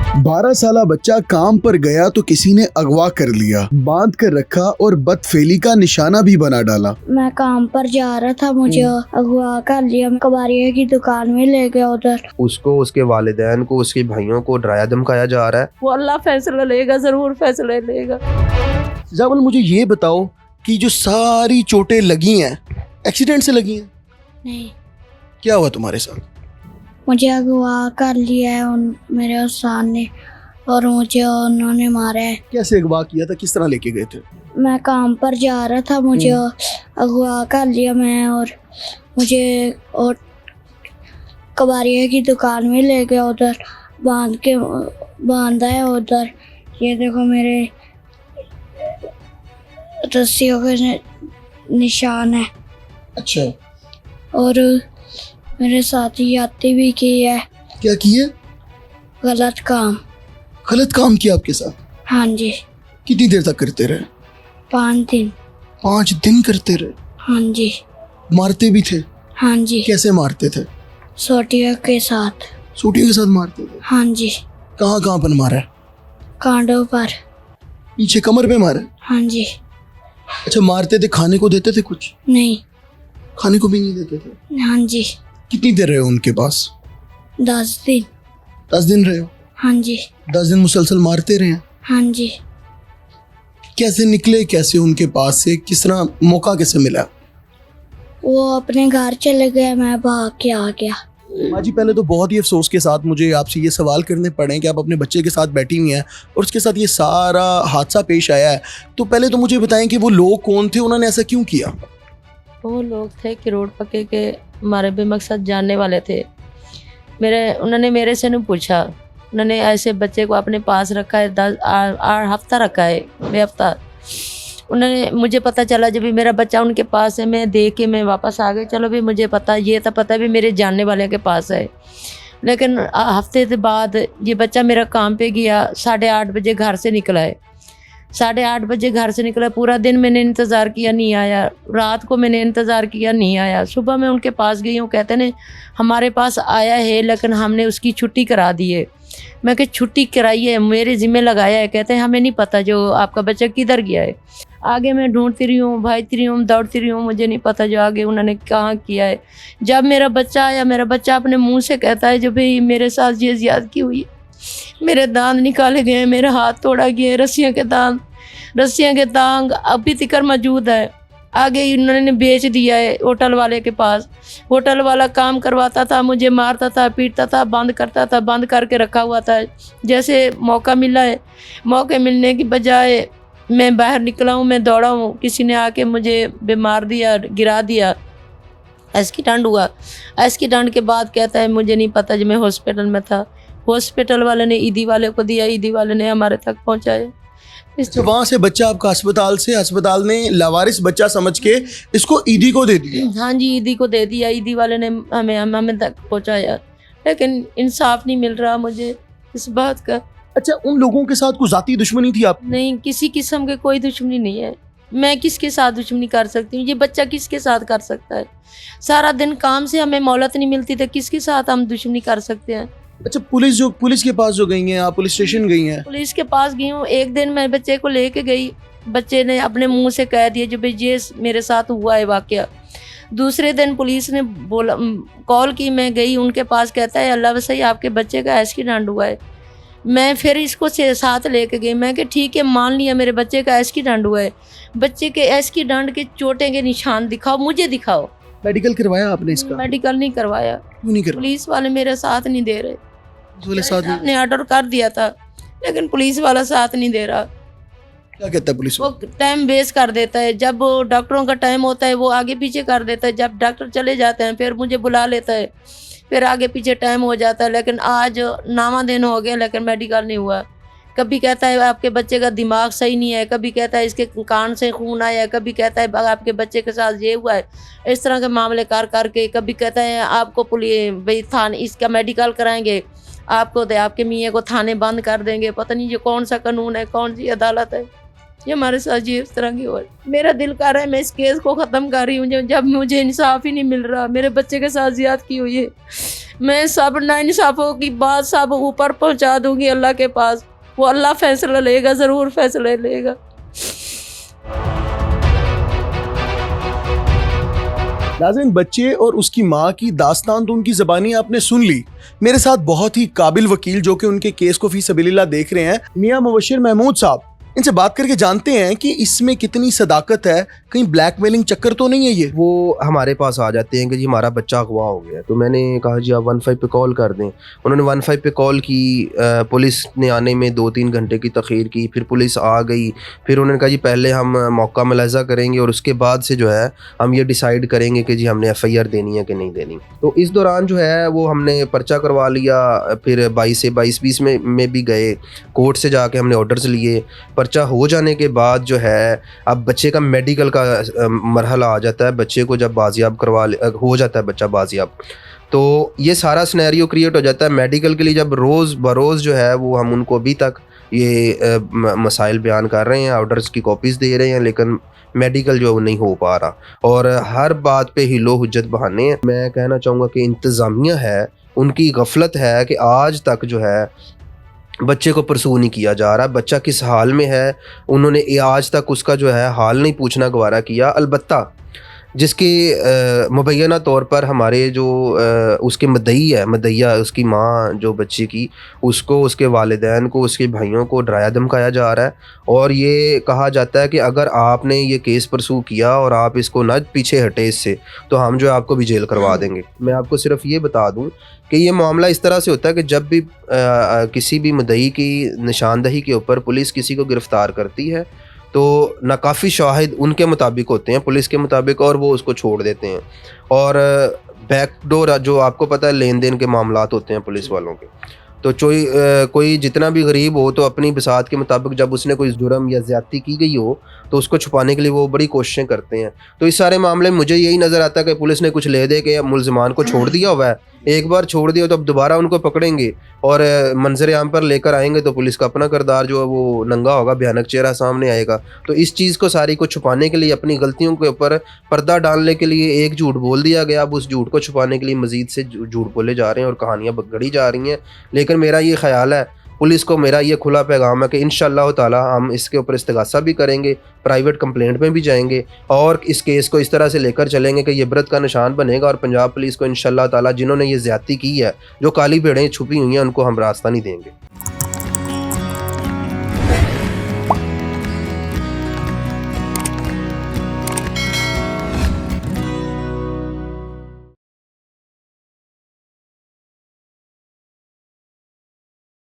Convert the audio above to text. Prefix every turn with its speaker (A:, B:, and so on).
A: 12 साला बच्चा काम पर गया तो किसी ने अगवा कर लिया, बांध कर रखा और बदफेली का निशाना भी बना डाला।
B: मैं काम पर जा रहा था, मुझे अगवा कर लिया, कबाड़िया की दुकान में ले गया उधर।
C: उसको, उसके वालिदैन को, उसके भाइयों को डराया धमकाया जा रहा है।
D: वो अल्लाह फैसला लेगा, जरूर फैसला लेगा।
A: जावल, मुझे ये बताओ कि जो सारी चोटें लगी हैं एक्सीडेंट से लगी हैं?
B: नहीं,
A: क्या हुआ तुम्हारे साथ?
B: मुझे अगवा कर लिया है मेरे उस्ताद ने और मुझे उन्होंने मारा है।
A: कैसे अगवा किया था, किस तरह लेके गए थे?
B: मैं काम पर जा रहा था, मुझे अगवा कर लिया मैं और मुझे और कबाड़िया की दुकान में ले गया, उधर बांधा है उधर। ये देखो मेरे रस्सियों के निशान है।
A: अच्छा,
B: और मेरे साथी यात्री भी की है।
A: क्या किए?
B: गलत काम।
A: गलत काम किया आपके साथ?
B: हाँ जी।
A: कितनी देर तक करते रहे?
B: 5 दिन।
A: 5 दिन करते रहे?
B: हाँ जी।
A: मारते भी थे?
B: हाँ जी।
A: कैसे मारते थे?
B: सोटियों के साथ।
A: सोटियों के साथ मारते थे?
B: हाँ जी।
A: कहाँ कहाँ पर मारा है?
B: कांडों पर।
A: पीछे कमर पे मारा है?
B: हाँ जी।
A: अच्छा, मारते थे, खाने को देते थे कुछ?
B: नहीं।
A: खाने को भी नहीं देते थे?
B: हाँ जी।
A: कितनी देर रहे हो उनके पास?
B: 10 दिन।
A: 10 दिन रहे हो?
B: हाँ जी।
A: 10 दिन मुसलसल मारते रहे हैं?
B: हाँ जी।
A: कैसे निकले, कैसे उनके पास से, किस तरह मौका कैसे मिला?
B: वो अपने घर चले गए, मैं भाग के आ गया।
A: माँ जी, पहले तो बहुत ही अफसोस के साथ मुझे आपसे ये सवाल करने पड़े कि आप अपने बच्चे के साथ बैठी हुई हैं और उसके साथ ये सारा हादसा पेश आया है। तो पहले तो मुझे बताएं कि वो लोग कौन थे, उन्होंने ऐसा क्यों किया?
D: वो लोग थे कि रोड पक्के के हमारे बेमकसद जानने वाले थे। उन्होंने मेरे से नहीं पूछा, उन्होंने ऐसे बच्चे को अपने पास रखा है, 8 हफ्ता रखा है, बेहफ्ता। उन्होंने, मुझे पता चला जब भी मेरा बच्चा उनके पास है, मैं देख के मैं वापस आ गई। चलो भी मुझे पता, ये तो पता भी मेरे जानने वाले के पास है। लेकिन हफ्ते के बाद ये बच्चा मेरा काम पे गया, 8:30 बजे घर से निकला है। 8:30 बजे घर से निकला, पूरा दिन मैंने इंतज़ार किया, नहीं आया। रात को मैंने इंतज़ार किया, नहीं आया। सुबह मैं उनके पास गई हूँ, कहते ने हमारे पास आया है लेकिन हमने उसकी छुट्टी करा दी है। मैं कि छुट्टी कराई है, मेरे ज़िम्मे लगाया है। कहते हैं हमें नहीं पता जो आपका बच्चा किधर गया है। आगे मैं ढूंढती रही हूँ, भागती रही हूँ, दौड़ती रही हूँ, मुझे नहीं पता जो आगे उन्होंने कहाँ किया है। जब मेरा बच्चा आया, मेरा बच्चा अपने मुँह से कहता है जो भाई मेरे साथ ये ज़्यादती हुई है, मेरे दांत निकाले गए, मेरा हाथ तोड़ा गया, रस्सियों के दांग अभी तिकर मौजूद है। आगे इन्होंने बेच दिया है होटल वाले के पास। होटल वाला काम करवाता था, मुझे मारता था, पीटता था, बंद करता था, बंद करके रखा हुआ था। जैसे मौका मिला है, मौके मिलने की बजाय मैं बाहर निकला हूँ, मैं दौड़ा हूँ, किसी ने आके मुझे बीमार दिया, गिरा दिया, एक्सीडेंट हुआ। एक्सीडेंट के बाद कहता है मुझे नहीं पता जब मैं हॉस्पिटल में था। हॉस्पिटल वाले ने ईदी वाले को दिया, ईदी वाले ने हमारे तक पहुँचाया।
A: तो वहाँ से बच्चा आपका अस्पताल ने लावारिस बच्चा समझ के इसको ईदी को दे दिया?
D: हाँ जी, ईदी को दे दिया, ईदी वाले ने हमें तक पहुँचाया। लेकिन इंसाफ नहीं मिल रहा मुझे इस बात का।
A: अच्छा, उन लोगों के साथ कोई जाती दुश्मनी थी आप?
D: नहीं, किसी किस्म के कोई दुश्मनी नहीं है। मैं किसके साथ दुश्मनी कर सकती हूँ? ये बच्चा किसके साथ कर सकता है? सारा दिन काम से हमें मोहलत नहीं मिलती, तो किसके साथ हम दुश्मनी कर सकते हैं?
A: अच्छा, पुलिस के पास जो गई हैं आप, पुलिस स्टेशन गई हैं?
D: पुलिस के पास गई हूँ। एक दिन मैं बच्चे को लेके गई, बच्चे ने अपने मुंह से कह दिया जो भाई ये मेरे साथ हुआ है वाकया। दूसरे दिन पुलिस ने बोला, कॉल की, मैं गई उनके पास, कहता है अल्लाह वसई आपके बच्चे का एक्सीडेंट हुआ है। मैं फिर इसको साथ लेके गई, मैं कि ठीक है मान लिया मेरे बच्चे का एक्सीडेंट हुआ है, बच्चे के एक्सीडेंट के चोटें के निशान दिखाओ, मुझे दिखाओ।
A: मेडिकल करवाया आपने इसका?
D: मेडिकल नहीं करवाया।
A: क्यों नहीं करवाया?
D: पुलिस वाले मेरे साथ नहीं दे रहे।
A: ने
D: ऑर्डर कर दिया था लेकिन पुलिस वाला साथ नहीं दे रहा।
A: क्या कहता है पुलिस?
D: वो टाइम वेस्ट कर देता है। जब डॉक्टरों का टाइम होता है वो आगे पीछे कर देता है, जब डॉक्टर चले जाते हैं फिर मुझे बुला लेता है, फिर आगे पीछे टाइम हो जाता है। लेकिन आज नामा दिन हो गया लेकिन मेडिकल नहीं हुआ। कभी कहता है आपके बच्चे का दिमाग सही नहीं है, कभी कहता है इसके कान से खून आया है, कभी कहता है आपके बच्चे के साथ ये हुआ है। इस तरह के मामले करके कभी कहता है आपको पुलिस भाई थाने इसका मेडिकल कराएंगे, आपको आपके मियाँ को थाने बंद कर देंगे। पता नहीं ये कौन सा कानून है, कौन सी अदालत है, ये हमारे साथ ये इस तरह की हो। मेरा दिल कर रहा है मैं इस केस को ख़त्म कर रही हूँ जब मुझे इंसाफ ही नहीं मिल रहा। मेरे बच्चे के साथ ज़ियादती हुई है, मैं सब नाइंसाफ़ों की बात सब ऊपर पहुंचा दूंगी अल्लाह के पास। वो अल्लाह फैसला लेगा, ज़रूर फैसला लेगा।
A: नाज़रीन, बच्चे और उसकी माँ की दास्तान तो उनकी ज़बानी आपने सुन ली। मेरे साथ बहुत ही काबिल वकील जो कि उनके केस को फी सबीलिल्लाह देख रहे हैं, मियाँ मुबश्शिर महमूद साहब, इनसे बात करके जानते हैं कि इसमें कितनी सदाकत है, कहीं ब्लैकमेलिंग चक्कर तो नहीं है ये।
C: वो हमारे पास आ जाते हैं कि जी हमारा बच्चा अगवा हो गया, तो मैंने कहा जी आप 15 पे कॉल कर दें। उन्होंने 15 पे कॉल की, पुलिस ने आने में 2-3 घंटे की तख़ीर की, फिर पुलिस आ गई, फिर उन्होंने कहा जी पहले हम मौका मुलाहिज़ा करेंगे और उसके बाद से जो है हम ये डिसाइड करेंगे कि जी हमने FIR देनी है कि नहीं देनी। तो इस दौरान जो है वो हमने पर्चा करवा लिया, फिर 22 से 22-20 में भी गए, कोर्ट से जाके हमने ऑर्डर्स लिए। पर्चा हो जाने के बाद जो है अब बच्चे का मेडिकल का मरहला आ जाता है, बच्चे को जब बाजियाब हो जाता है बच्चा बाजियाब, तो ये सारा सिनेरियो क्रिएट हो जाता है मेडिकल के लिए। जब रोज़ बरोज़ जो है वो हम उनको अभी तक ये मसाइल बयान कर रहे हैं, ऑर्डर्स की कॉपीज़ दे रहे हैं, लेकिन मेडिकल जो है वो नहीं हो पा रहा और हर बात पे हिलो हुज्जत बहाने हैं। मैं कहना चाहूँगा कि इंतज़ामिया है, उनकी गफलत है कि आज तक जो है बच्चे को परसू नहीं किया जा रहा। बच्चा किस हाल में है उन्होंने आज तक उसका जो है हाल नहीं पूछना गवारा किया। अलबत्ता जिसके मुबैना तौर पर हमारे जो उसके मदई है, मदैया उसकी माँ जो बच्चे की, उसको, उसके वालिदैन को, उसके भाइयों को डराया धमकाया जा रहा है और ये कहा जाता है कि अगर आपने ये केस परसू किया और आप इसको न पीछे हटे इससे, तो हम जो है आपको भी जेल करवा देंगे। मैं आपको सिर्फ ये बता दूं कि ये मामला इस तरह से होता है कि जब भी किसी भी मुद्दई की निशानदही के ऊपर पुलिस किसी को गिरफ़्तार करती है तो नाकाफ़ी शाहिद उनके मुताबिक होते हैं, पुलिस के मुताबिक, और वो उसको छोड़ देते हैं। और बैकडोर जो आपको पता है लेन देन के मामलात होते हैं पुलिस वालों के, तो कोई जितना भी गरीब हो तो अपनी बिसात के मुताबिक जब उसने कोई जुर्म या ज़्यादती की गई हो तो उसको छुपाने के लिए वो बड़ी कोशिशें करते हैं। तो इस सारे मामले में मुझे यही नज़र आता है कि पुलिस ने कुछ ले दे के मुलज़मान को छोड़ दिया हुआ है। एक बार छोड़ दिया तो अब दोबारा उनको पकड़ेंगे और मंजर आम पर लेकर आएंगे तो पुलिस का अपना किरदार जो है वो नंगा होगा, भयानक चेहरा सामने आएगा। तो इस चीज़ को सारी को छुपाने के लिए, अपनी गलतियों के ऊपर पर्दा डालने के लिए एक झूठ बोल दिया गया। अब उस झूठ को छुपाने के लिए मज़ीद से झूठ बोले जा रहे हैं और कहानियाँ गढ़ी जा रही हैं। लेकिन मेरा ये ख्याल है, पुलिस को मेरा ये खुला पैगाम है कि इंशाअल्लाह ताला हम इसके ऊपर इस्तिगासा भी करेंगे, प्राइवेट कंप्लेंट में भी जाएंगे और इस केस को इस तरह से लेकर चलेंगे कि ये इबरत का निशान बनेगा और पंजाब पुलिस को इंशाअल्लाह ताला जिन्होंने ये ज़्यादती की है, जो काली भेड़ें छुपी हुई हैं, उनको हम रास्ता नहीं देंगे।